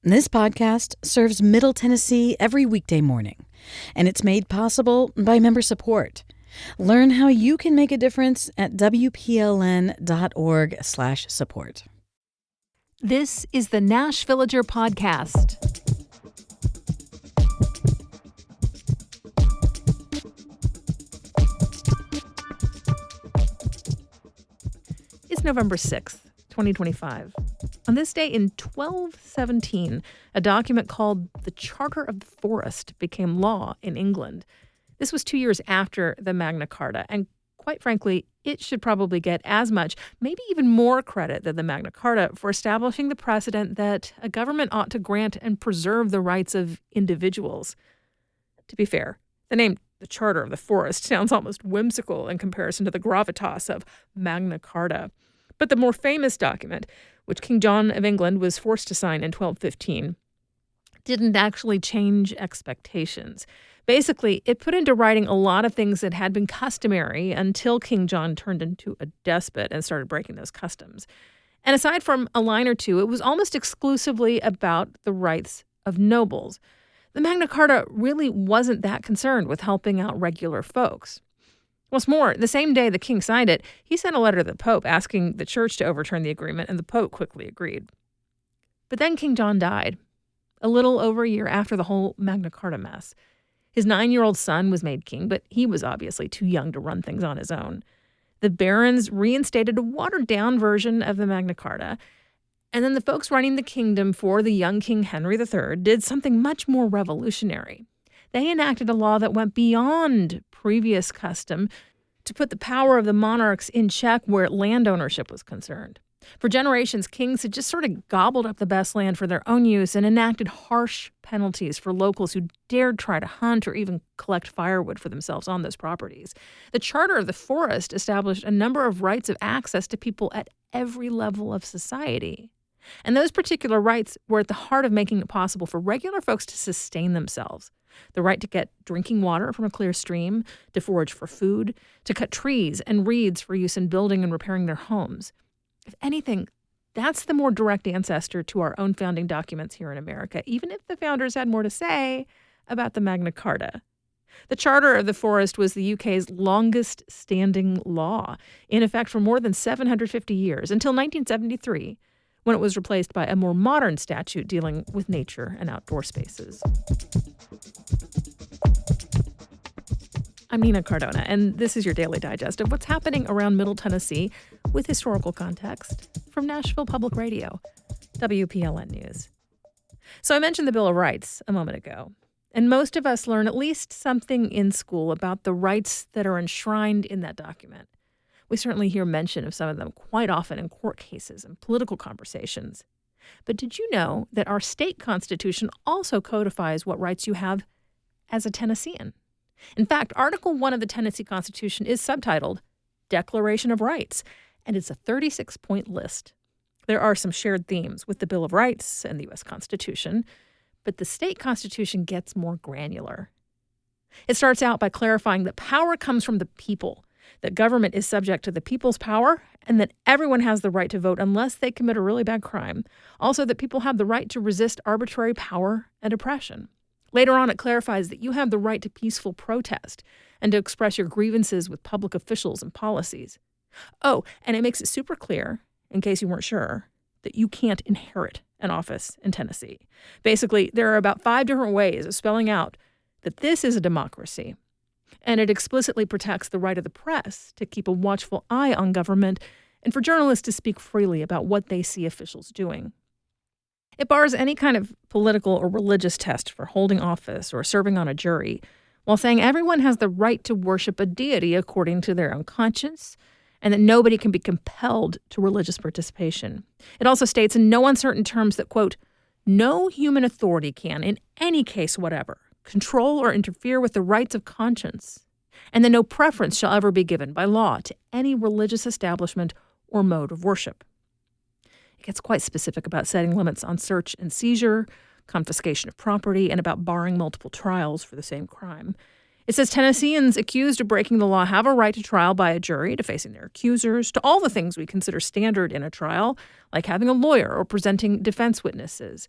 This podcast serves Middle Tennessee every weekday morning, and it's made possible by member support. Learn how you can make a difference at WPLN.org/support. This is the Nashvillager Podcast. It's November 6th, 2025. On this day in 1217, a document called the Charter of the Forest became law in England. This was 2 years after the Magna Carta, and quite frankly, it should probably get as much, maybe even more credit than the Magna Carta for establishing the precedent that a government ought to grant and preserve the rights of individuals. To be fair, the name the Charter of the Forest sounds almost whimsical in comparison to the gravitas of Magna Carta. But the more famous document, which King John of England was forced to sign in 1215, didn't actually change expectations. Basically, it put into writing a lot of things that had been customary until King John turned into a despot and started breaking those customs. And aside from a line or two, it was almost exclusively about the rights of nobles. The Magna Carta really wasn't that concerned with helping out regular folks. What's more, the same day the king signed it, he sent a letter to the Pope asking the church to overturn the agreement, and the Pope quickly agreed. But then King John died, a little over a year after the whole Magna Carta mess. His 9-year-old son was made king, but he was obviously too young to run things on his own. The barons reinstated a watered-down version of the Magna Carta, and then the folks running the kingdom for the young King Henry III did something much more revolutionary. They enacted a law that went beyond previous custom to put the power of the monarchs in check where land ownership was concerned. For generations, kings had just sort of gobbled up the best land for their own use and enacted harsh penalties for locals who dared try to hunt or even collect firewood for themselves on those properties. The Charter of the Forest established a number of rights of access to people at every level of society. And those particular rights were at the heart of making it possible for regular folks to sustain themselves. The right to get drinking water from a clear stream, to forage for food, to cut trees and reeds for use in building and repairing their homes. If anything, that's the more direct ancestor to our own founding documents here in America, even if the founders had more to say about the Magna Carta. The Charter of the Forest was the UK's longest-standing law, in effect for more than 750 years, until 1973, when it was replaced by a more modern statute dealing with nature and outdoor spaces. I'm Nina Cardona, and this is your daily digest of what's happening around Middle Tennessee with historical context from Nashville Public Radio, WPLN News. So I mentioned the Bill of Rights a moment ago, and most of us learn at least something in school about the rights that are enshrined in that document. We certainly hear mention of some of them quite often in court cases and political conversations. But did you know that our state constitution also codifies what rights you have as a Tennessean? In fact, Article 1 of the Tennessee Constitution is subtitled Declaration of Rights, and it's a 36-point list. There are some shared themes with the Bill of Rights and the U.S. Constitution, but the state constitution gets more granular. It starts out by clarifying that power comes from the people, that government is subject to the people's power, and that everyone has the right to vote unless they commit a really bad crime. Also, that people have the right to resist arbitrary power and oppression. Later on, it clarifies that you have the right to peaceful protest and to express your grievances with public officials and policies. Oh, and it makes it super clear, in case you weren't sure, that you can't inherit an office in Tennessee. Basically, there are about 5 different ways of spelling out that this is a democracy. And it explicitly protects the right of the press to keep a watchful eye on government and for journalists to speak freely about what they see officials doing. It bars any kind of political or religious test for holding office or serving on a jury, while saying everyone has the right to worship a deity according to their own conscience, and that nobody can be compelled to religious participation. It also states in no uncertain terms that, quote, no human authority can, in any case whatever, control or interfere with the rights of conscience, and that no preference shall ever be given by law to any religious establishment or mode of worship. It gets quite specific about setting limits on search and seizure, confiscation of property, and about barring multiple trials for the same crime. It says Tennesseans accused of breaking the law have a right to trial by a jury, to facing their accusers, to all the things we consider standard in a trial, like having a lawyer or presenting defense witnesses.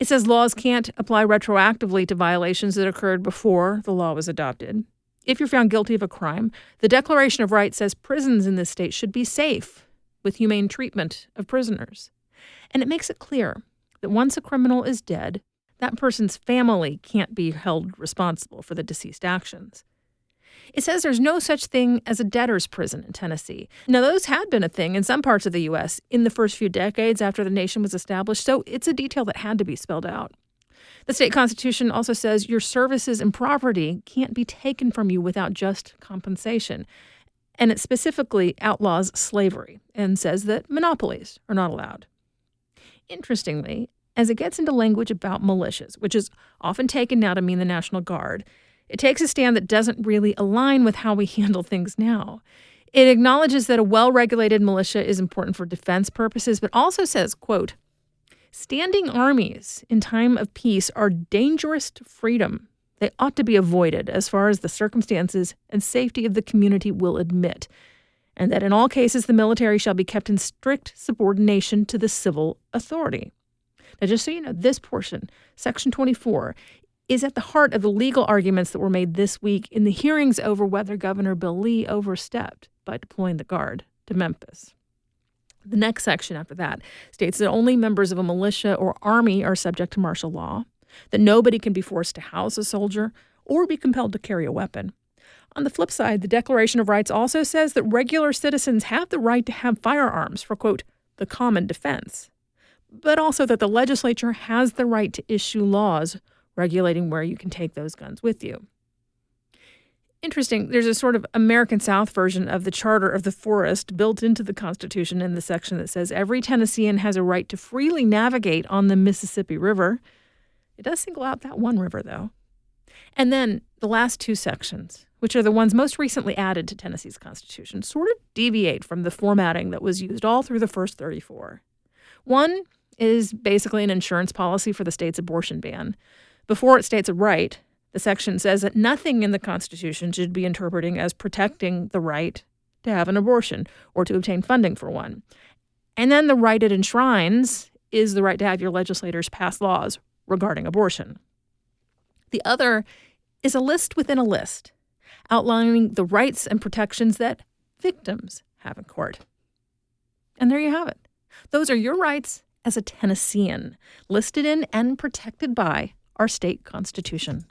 It says laws can't apply retroactively to violations that occurred before the law was adopted. If you're found guilty of a crime, the Declaration of Rights says prisons in this state should be safe with humane treatment of prisoners. And it makes it clear that once a criminal is dead, that person's family can't be held responsible for the deceased actions. It says there's no such thing as a debtor's prison in Tennessee. Now, those had been a thing in some parts of the U.S. in the first few decades after the nation was established, so it's a detail that had to be spelled out. The state constitution also says your services and property can't be taken from you without just compensation. And it specifically outlaws slavery and says that monopolies are not allowed. Interestingly, as it gets into language about militias, which is often taken now to mean the National Guard, it takes a stand that doesn't really align with how we handle things now. It acknowledges that a well-regulated militia is important for defense purposes, but also says, quote, standing armies in time of peace are dangerous to freedom. They ought to be avoided as far as the circumstances and safety of the community will admit, and that in all cases the military shall be kept in strict subordination to the civil authority. Now, just so you know, this portion, Section 24, is at the heart of the legal arguments that were made this week in the hearings over whether Governor Bill Lee overstepped by deploying the Guard to Memphis. The next section after that states that only members of a militia or army are subject to martial law, that nobody can be forced to house a soldier or be compelled to carry a weapon. On the flip side, the Declaration of Rights also says that regular citizens have the right to have firearms for, quote, the common defense, but also that the legislature has the right to issue laws regulating where you can take those guns with you. Interesting, there's a sort of American South version of the Charter of the Forest built into the Constitution in the section that says every Tennessean has a right to freely navigate on the Mississippi River. It does single out that one river, though. And then the last two sections, which are the ones most recently added to Tennessee's Constitution, sort of deviate from the formatting that was used all through the first 34. One is basically an insurance policy for the state's abortion ban. Before it states a right, the section says that nothing in the Constitution should be interpreted as protecting the right to have an abortion or to obtain funding for one. And then the right it enshrines is the right to have your legislators pass laws regarding abortion. The other is a list within a list, outlining the rights and protections that victims have in court. And there you have it. Those are your rights as a Tennessean, listed in and protected by our state constitution.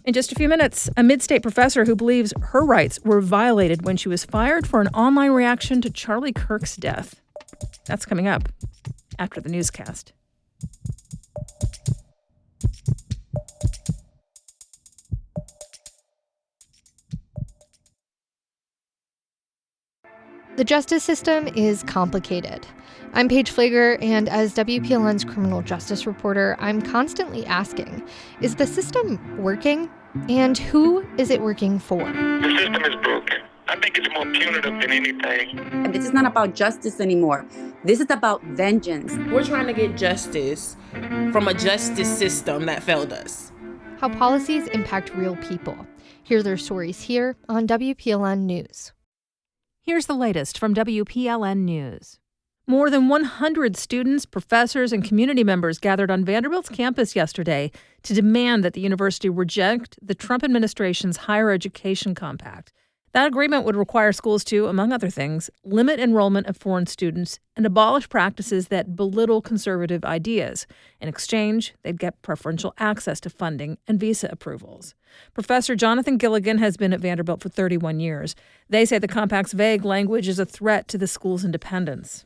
In just a few minutes, a mid-state professor who believes her rights were violated when she was fired for an online reaction to Charlie Kirk's death. That's coming up after the newscast. The justice system is complicated. I'm Paige Flager, and as WPLN's criminal justice reporter, I'm constantly asking, is the system working? And who is it working for? The system is broken. I think it's more punitive than anything. And this is not about justice anymore. This is about vengeance. We're trying to get justice from a justice system that failed us. How policies impact real people. Hear their stories here on WPLN News. Here's the latest from WPLN News. More than 100 students, professors, and community members gathered on Vanderbilt's campus yesterday to demand that the university reject the Trump administration's higher education compact. That agreement would require schools to, among other things, limit enrollment of foreign students and abolish practices that belittle conservative ideas. In exchange, they'd get preferential access to funding and visa approvals. Professor Jonathan Gilligan has been at Vanderbilt for 31 years. They say the compact's vague language is a threat to the school's independence.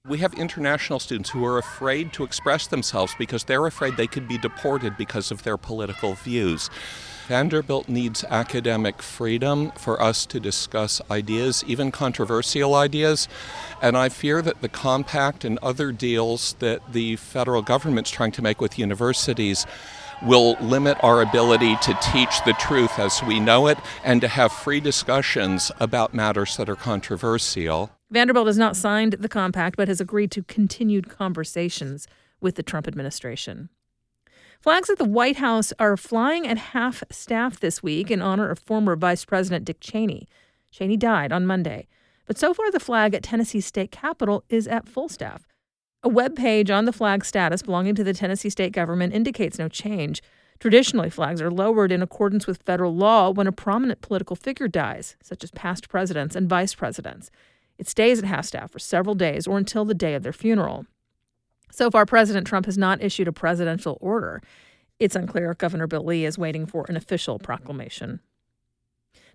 We have international students who are afraid to express themselves because they're afraid they could be deported because of their political views. Vanderbilt needs academic freedom for us to discuss ideas, even controversial ideas, and I fear that the compact and other deals that the federal government's trying to make with universities will limit our ability to teach the truth as we know it and to have free discussions about matters that are controversial. Vanderbilt has not signed the compact, but has agreed to continued conversations with the Trump administration. Flags at the White House are flying at half staff this week in honor of former Vice President Dick Cheney. Cheney died on Monday. But so far, the flag at Tennessee's state capitol is at full staff. A web page on the flag status belonging to the Tennessee state government indicates no change. Traditionally, flags are lowered in accordance with federal law when a prominent political figure dies, such as past presidents and vice presidents. It stays at half-staff for several days or until the day of their funeral. So far, President Trump has not issued a presidential order. It's unclear if Governor Bill Lee is waiting for an official proclamation.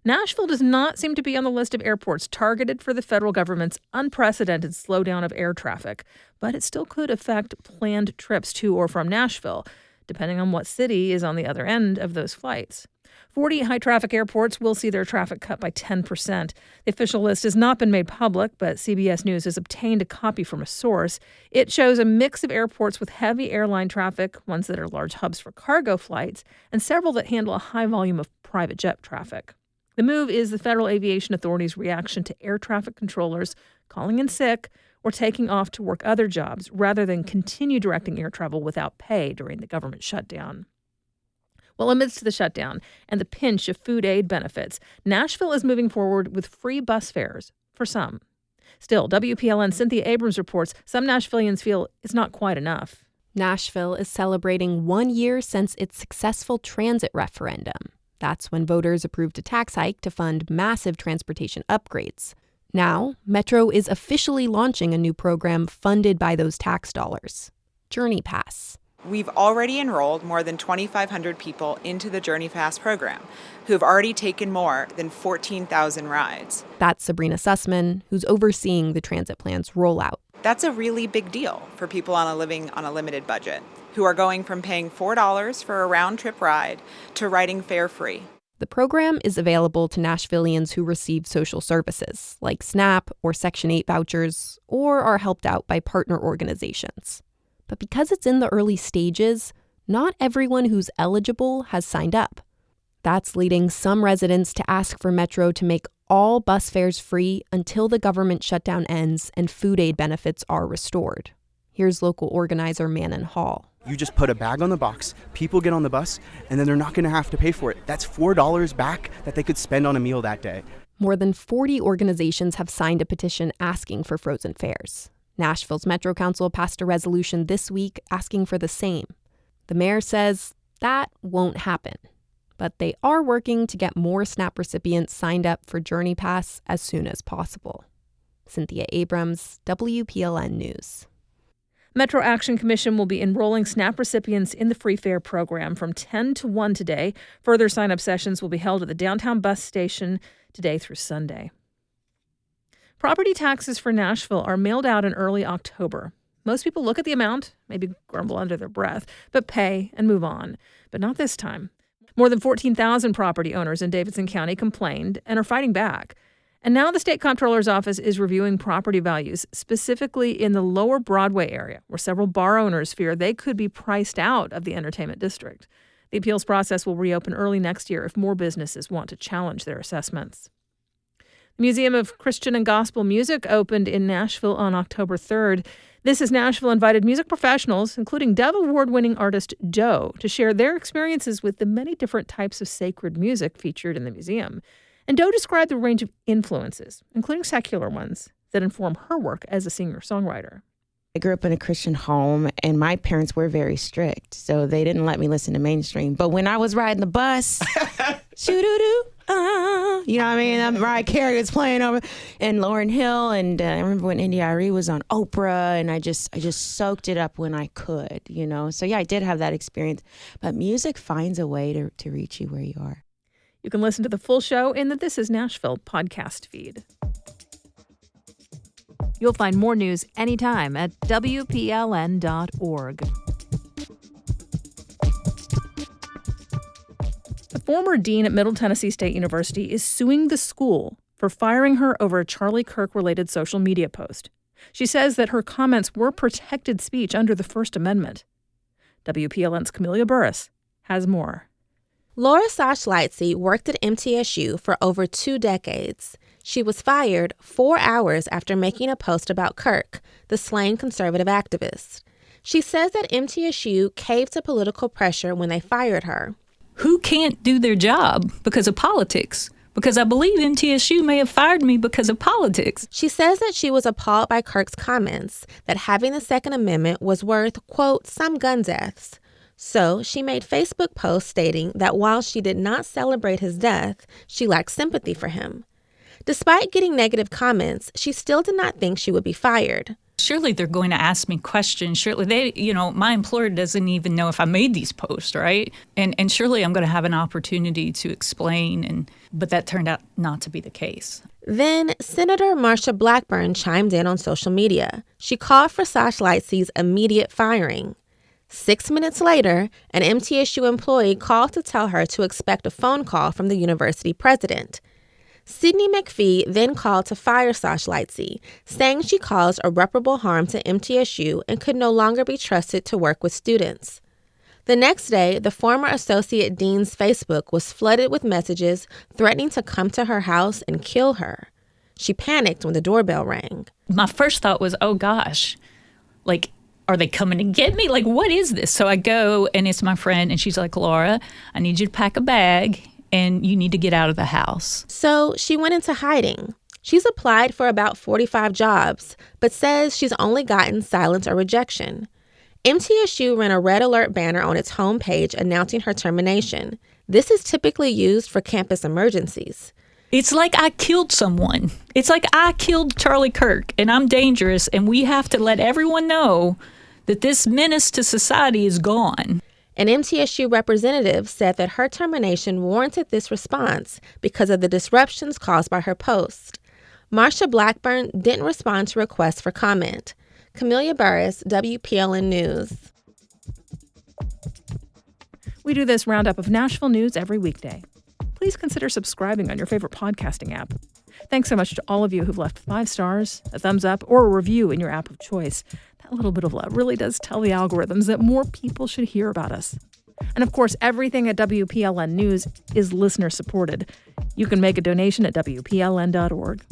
Nashville does not seem to be on the list of airports targeted for the federal government's unprecedented slowdown of air traffic, but it still could affect planned trips to or from Nashville, depending on what city is on the other end of those flights. 40 high-traffic airports will see their traffic cut by 10%. The official list has not been made public, but CBS News has obtained a copy from a source. It shows a mix of airports with heavy airline traffic, ones that are large hubs for cargo flights, and several that handle a high volume of private jet traffic. The move is the Federal Aviation Authority's reaction to air traffic controllers calling in sick or taking off to work other jobs rather than continue directing air travel without pay during the government shutdown. Well, amidst the shutdown and the pinch of food aid benefits, Nashville is moving forward with free bus fares for some. Still, WPLN Cynthia Abrams reports some Nashvillians feel it's not quite enough. Nashville is celebrating 1 year since its successful transit referendum. That's when voters approved a tax hike to fund massive transportation upgrades. Now, Metro is officially launching a new program funded by those tax dollars, Journey Pass. We've already enrolled more than 2,500 people into the Journey Pass program, who have already taken more than 14,000 rides. That's Sabrina Sussman, who's overseeing the transit plan's rollout. That's a really big deal for people living on a limited budget, who are going from paying $4 for a round-trip ride to riding fare-free. The program is available to Nashvillians who receive social services, like SNAP or Section 8 vouchers, or are helped out by partner organizations. But because it's in the early stages, not everyone who's eligible has signed up. That's leading some residents to ask for Metro to make all bus fares free until the government shutdown ends and food aid benefits are restored. Here's local organizer Manon Hall. You just put a bag on the box, people get on the bus, and then they're not going to have to pay for it. That's $4 back that they could spend on a meal that day. More than 40 organizations have signed a petition asking for frozen fares. Nashville's Metro Council passed a resolution this week asking for the same. The mayor says that won't happen, but they are working to get more SNAP recipients signed up for Journey Pass as soon as possible. Cynthia Abrams, WPLN News. Metro Action Commission will be enrolling SNAP recipients in the free fare program from 10 to 1 today. Further sign-up sessions will be held at the downtown bus station today through Sunday. Property taxes for Nashville are mailed out in early October. Most people look at the amount, maybe grumble under their breath, but pay and move on. But not this time. More than 14,000 property owners in Davidson County complained and are fighting back. And now the state comptroller's office is reviewing property values, specifically in the lower Broadway area, where several bar owners fear they could be priced out of the entertainment district. The appeals process will reopen early next year if more businesses want to challenge their assessments. The Museum of Christian and Gospel Music opened in Nashville on October 3rd. This is Nashville invited music professionals, including Dove Award-winning artist Doe, to share their experiences with the many different types of sacred music featured in the museum. And Doe described the range of influences, including secular ones, that inform her work as a singer-songwriter. I grew up in a Christian home, and my parents were very strict, so they didn't let me listen to mainstream. But when I was riding the bus, shoo-doo-doo, you know what I mean? Mariah Carey was playing over, and Lauryn Hill, and I remember when India.Arie was on Oprah, and I just soaked it up when I could, you know? So yeah, I did have that experience. But music finds a way to reach you where you are. You can listen to the full show in the This Is Nashville podcast feed. You'll find more news anytime at WPLN.org. The former dean at Middle Tennessee State University is suing the school for firing her over a Charlie Kirk-related social media post. She says that her comments were protected speech under the First Amendment. WPLN's Camelia Burris has more. Laura Sosh-Lightsey worked at MTSU for over 2 decades. She was fired 4 hours after making a post about Kirk, the slain conservative activist. She says that MTSU caved to political pressure when they fired her. Who can't do their job because of politics? because I believe MTSU may have fired me because of politics. She says that she was appalled by Kirk's comments that having the Second Amendment was worth, quote, some gun deaths. So she made Facebook posts stating that while she did not celebrate his death, she lacked sympathy for him. Despite getting negative comments, she still did not think she would be fired. Surely they're going to ask me questions. Surely my employer doesn't even know if I made these posts, right? And surely I'm going to have an opportunity to explain, but that turned out not to be the case. Then Senator Marsha Blackburn chimed in on social media. She called for Sash Lightsey's immediate firing. 6 minutes later, an MTSU employee called to tell her to expect a phone call from the university president. Sydney McPhee then called to fire Sash Lightsey, saying she caused irreparable harm to MTSU and could no longer be trusted to work with students. The next day, the former associate dean's Facebook was flooded with messages threatening to come to her house and kill her. She panicked when the doorbell rang. My first thought was, oh gosh, are they coming to get me? What is this? So I go, and it's my friend, and she's like, Laura, I need you to pack a bag, and you need to get out of the house. So she went into hiding. She's applied for about 45 jobs, but says she's only gotten silence or rejection. MTSU ran a red alert banner on its homepage announcing her termination. This is typically used for campus emergencies. It's like I killed someone. It's like I killed Charlie Kirk, and I'm dangerous, and we have to let everyone know that this menace to society is gone. An MTSU representative said that her termination warranted this response because of the disruptions caused by her post. Marsha Blackburn didn't respond to requests for comment. Camelia Burris, WPLN News. We do this roundup of Nashville news every weekday. Please consider subscribing on your favorite podcasting app. Thanks so much to all of you who've left 5 stars, a thumbs up, or a review in your app of choice. That little bit of love really does tell the algorithms that more people should hear about us. And of course, everything at WPLN News is listener supported. You can make a donation at WPLN.org.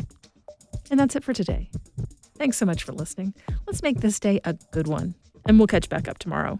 And that's it for today. Thanks so much for listening. Let's make this day a good one, and we'll catch back up tomorrow.